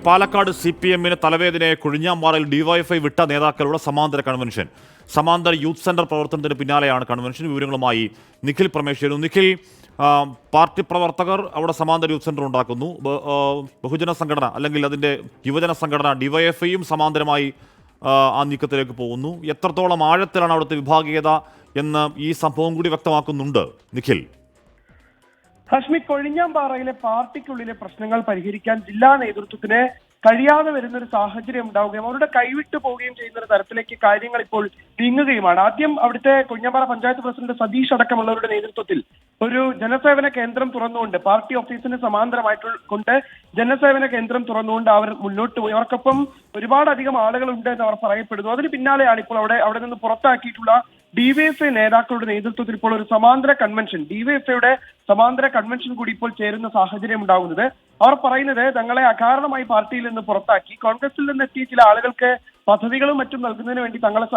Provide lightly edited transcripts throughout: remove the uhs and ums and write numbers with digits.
Palakkad CPM-ന് തലവേദനയെ കൊഴിഞ്ഞാമ്പാറയിൽ DYFI വിട്ട നേതാക്കളുടെ സമാന്തര കൺവെൻഷൻ. സമാന്തര യൂത്ത് സെന്റർ പ്രവർത്തനത്തിന് പിന്നാലെയാണ് കൺവെൻഷൻ. വിവരങ്ങളുമായി നിഖിൽ പ്രമേശ്വരൻ. നിഖിൽ, പാർട്ടി പ്രവർത്തകർ അവിടെ സമാന്തര യൂത്ത് സെന്റർ ഉണ്ടാക്കുന്നു. ബഹുജന സംഘടന അല്ലെങ്കിൽ അതിൻ്റെ യുവജന സംഘടന ഡിവൈഎഫ്ഐയും സമാന്തരമായി ആ നീക്കത്തിലേക്ക് പോകുന്നു. എത്രത്തോളം ആഴത്തിലാണ് അവിടുത്തെ വിഭാഗീയത എന്ന് ഈ സംഭവം കൂടി വ്യക്തമാക്കുന്നുണ്ട് നിഖിൽ. ഹാഷ്മി, കൊഴിഞ്ഞാമ്പാറയിലെ പാർട്ടിക്കുള്ളിലെ പ്രശ്നങ്ങൾ പരിഹരിക്കാൻ ജില്ലാ നേതൃത്വത്തിന് കഴിയാതെ വരുന്നൊരു സാഹചര്യം ഉണ്ടാവുകയും അവരുടെ കൈവിട്ടു പോവുകയും ചെയ്യുന്ന ഒരു തരത്തിലേക്ക് കാര്യങ്ങൾ ഇപ്പോൾ നീങ്ങുകയുമാണ്. ആദ്യം അവിടുത്തെ കൊഴിഞ്ഞാമ്പാറ പഞ്ചായത്ത് പ്രസിഡന്റ് സതീഷ് അടക്കമുള്ളവരുടെ നേതൃത്വത്തിൽ ഒരു ജനസേവന കേന്ദ്രം തുറന്നുകൊണ്ട്, പാർട്ടി ഓഫീസിന് സമാന്തരമായിട്ട് ജനസേവന കേന്ദ്രം തുറന്നുകൊണ്ട് അവർ മുന്നോട്ട് പോയി. അവർക്കൊപ്പം ഒരുപാടധികം ആളുകളുണ്ട് എന്ന് അവർ പറയപ്പെടുന്നു. അതിന് പിന്നാലെയാണ് ഇപ്പോൾ അവിടെ നിന്ന് പുറത്താക്കിയിട്ടുള്ള ഡിവൈഎഫ്ഐ നേതാക്കളുടെ നേതൃത്വത്തിൽ ഇപ്പോൾ ഒരു സമാന്തര കൺവെൻഷൻ, ഡിവൈഎഫ്ഐയുടെ സമാന്തര കൺവെൻഷൻ കൂടി ഇപ്പോൾ ചേരുന്ന സാഹചര്യം ഉണ്ടാകുന്നത്. അവർ പറയുന്നത് തങ്ങളെ അകാരണമായി പാർട്ടിയിൽ നിന്ന് പുറത്താക്കി, കോൺഗ്രസിൽ നിന്ന് എത്തിയ ചില ആളുകൾക്ക് പദ്ധതികളും മറ്റും നൽകുന്നതിന് വേണ്ടി തങ്ങളെ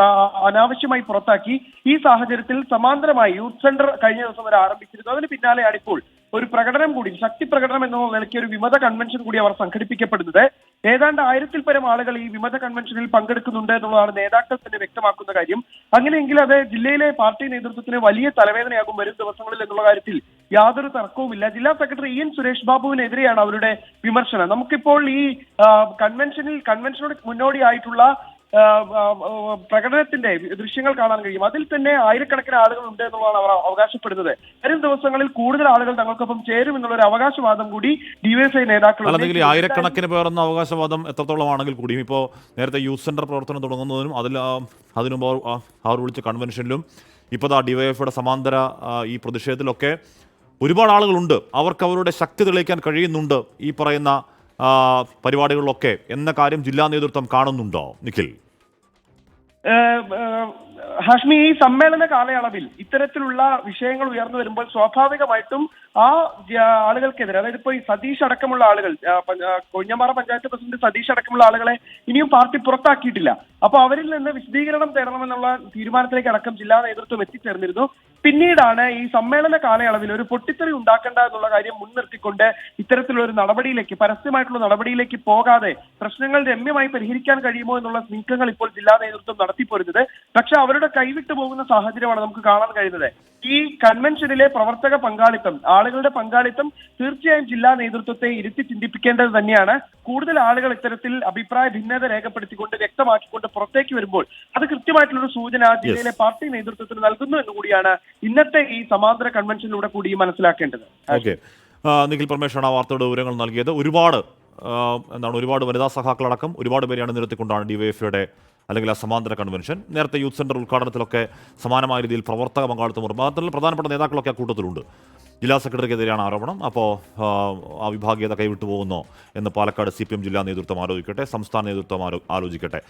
അനാവശ്യമായി പുറത്താക്കി. ഈ സാഹചര്യത്തിൽ സമാന്തരമായി യൂത്ത് സെന്റർ കഴിഞ്ഞ ദിവസം വരെ ആരംഭിച്ചിരുന്നു. അതിന് പിന്നാലെയാണ് ഇപ്പോൾ ഒരു പ്രകടനം കൂടി, ശക്തി പ്രകടനം എന്നുള്ള നിലയ്ക്ക് ഒരു വിമത കൺവെൻഷൻ കൂടി അവർ സംഘടിപ്പിക്കപ്പെടുന്നത്. ഏതാണ്ട് 1000-ൽ പരം ആളുകൾ ഈ വിമത കൺവെൻഷനിൽ പങ്കെടുക്കുന്നുണ്ട് എന്നുള്ളതാണ് നേതാക്കൾ തന്നെ വ്യക്തമാക്കുന്ന കാര്യം. അങ്ങനെയെങ്കിൽ അത് ജില്ലയിലെ പാർട്ടി നേതൃത്വത്തിന് വലിയ തലവേദനയാകും വരും ദിവസങ്ങളിൽ എന്നുള്ള കാര്യത്തിൽ യാതൊരു തർക്കവുമില്ല. ജില്ലാ സെക്രട്ടറി EN സുരേഷ് ബാബുവിനെതിരെയാണ് അവരുടെ വിമർശനം. നമുക്കിപ്പോൾ ഈ കൺവെൻഷനോട് മുന്നോടിയായിട്ടുള്ള പ്രകടനത്തിന്റെ ദൃശ്യങ്ങൾ കാണാൻ കഴിയും. അതിൽ തന്നെ ആയിരക്കണക്കിന് ആളുകൾ ഉണ്ട് എന്നുള്ളതാണ് അവർ അവകാശപ്പെടുന്നത്. വരും ദിവസങ്ങളിൽ കൂടുതൽ ആളുകൾ തങ്ങൾക്കൊപ്പം ചേരും എന്നുള്ള ഒരു അവകാശവാദം കൂടി ഡിവൈഎഫ്ഐ നേതാക്കൾ. അല്ലെങ്കിൽ ആയിരക്കണക്കിന് പേർ എന്ന അവകാശവാദം എത്രത്തോളം ആണെങ്കിൽ കൂടിയും ഇപ്പോൾ നേരത്തെ യൂത്ത് സെന്റർ പ്രവർത്തനം തുടങ്ങുന്നതിനും അതിനു മുമ്പ് അവർ വിളിച്ച കൺവെൻഷനിലും ഇപ്പോൾ ഡിവൈഎഫ്ഐയുടെ സമാന്തര ഈ പ്രതിഷേധത്തിലൊക്കെ ഒരുപാട് ആളുകളുണ്ട്. അവർക്ക് അവരുടെ ശക്തി തെളിയിക്കാൻ കഴിയുന്നുണ്ട് ഈ പറയുന്ന പരിപാടികളിലൊക്കെ എന്ന കാര്യം ജില്ലാ നേതൃത്വം കാണുന്നുണ്ടോ നിഖിൽ? ഹാഷ്മി, ഈ സമ്മേളന കാലയളവിൽ ഇത്തരത്തിലുള്ള വിഷയങ്ങൾ ഉയർന്നു വരുമ്പോൾ സ്വാഭാവികമായിട്ടും ആ ആളുകൾക്കെതിരെ, അതായത് ഇപ്പോൾ ഈ സതീഷ് അടക്കമുള്ള ആളുകൾ, കൊഴിഞ്ഞാമ്പാറ പഞ്ചായത്ത് പ്രസിഡന്റ് സതീഷ് അടക്കമുള്ള ആളുകളെ ഇനിയും പാർട്ടി പുറത്താക്കിയിട്ടില്ല. അപ്പൊ അവരിൽ നിന്ന് വിശദീകരണം തേടണമെന്നുള്ള തീരുമാനത്തിലേക്ക് അടക്കം ജില്ലാ നേതൃത്വം എത്തിച്ചേർന്നിരുന്നു. പിന്നീടാണ് ഈ സമ്മേളന കാലയളവിൽ ഒരു പൊട്ടിത്തെറി ഉണ്ടാക്കേണ്ട എന്നുള്ള കാര്യം മുൻനിർത്തിക്കൊണ്ട് ഇത്തരത്തിലുള്ള ഒരു നടപടിയിലേക്ക്, പരസ്യമായിട്ടുള്ള നടപടിയിലേക്ക് പോകാതെ പ്രശ്നങ്ങൾ രമ്യമായി പരിഹരിക്കാൻ കഴിയുമോ എന്നുള്ള നീക്കങ്ങൾ ഇപ്പോൾ ജില്ലാ നേതൃത്വം നടത്തിപ്പോരുന്നത്. പക്ഷെ അവരുടെ കൈവിട്ടു പോകുന്ന സാഹചര്യമാണ് നമുക്ക് കാണാൻ കഴിയുന്നത്. ഈ കൺവെൻഷനിലെ പ്രവർത്തക പങ്കാളിത്തം, ആളുകളുടെ പങ്കാളിത്തം തീർച്ചയായും ജില്ലാ നേതൃത്വത്തെ ഇരുത്തി ചിന്തിപ്പിക്കേണ്ടത് തന്നെയാണ്. കൂടുതൽ ആളുകൾ ഇത്തരത്തിൽ അഭിപ്രായ ഭിന്നത രേഖപ്പെടുത്തിക്കൊണ്ട് വ്യക്തമാക്കിക്കൊണ്ട് പുറത്തേക്ക് വരുമ്പോൾ അത് കൃത്യമായിട്ടുള്ളൊരു സൂചന ജില്ലയിലെ പാർട്ടി നേതൃത്വത്തിന് നൽകുന്നു എന്നുകൂടിയാണ് ഇന്നത്തെ ഈ സമാന്തര കൺവെൻഷനിലൂടെ കൂടി മനസ്സിലാക്കേണ്ടത്. നിഖിൽ പരമേശ്വരൻ ആ വാർത്തയുടെ വിവരങ്ങൾ നൽകിയത്. ഒരുപാട് വനിതാ സഖാക്കളടക്കം ഒരുപാട് പേരെയാണ് നിരത്തിക്കൊണ്ടാണ് ഡിവൈഎഫ്ഐയുടെ അല്ലെങ്കിൽ ആ സമാന്തര കൺവെൻഷൻ. നേരത്തെ യൂത്ത് സെന്റർ ഉദ്ഘാടനത്തിലൊക്കെ സമാനമായ രീതിയിൽ പ്രവർത്തക പങ്കാളിത്തം മാത്രമല്ല പ്രധാനപ്പെട്ട നേതാക്കളൊക്കെ ആ കൂട്ടത്തിലുണ്ട്. ജില്ലാ സെക്രട്ടറിക്കെതിരെയാണ് ആരോപണം. അപ്പോൾ ആ വിഭാഗീയത കൈവിട്ടു പോകുന്നോ എന്ന് പാലക്കാട് CPM ജില്ലാ നേതൃത്വം ആലോചിക്കട്ടെ, സംസ്ഥാന നേതൃത്വം ആലോചിക്കട്ടെ.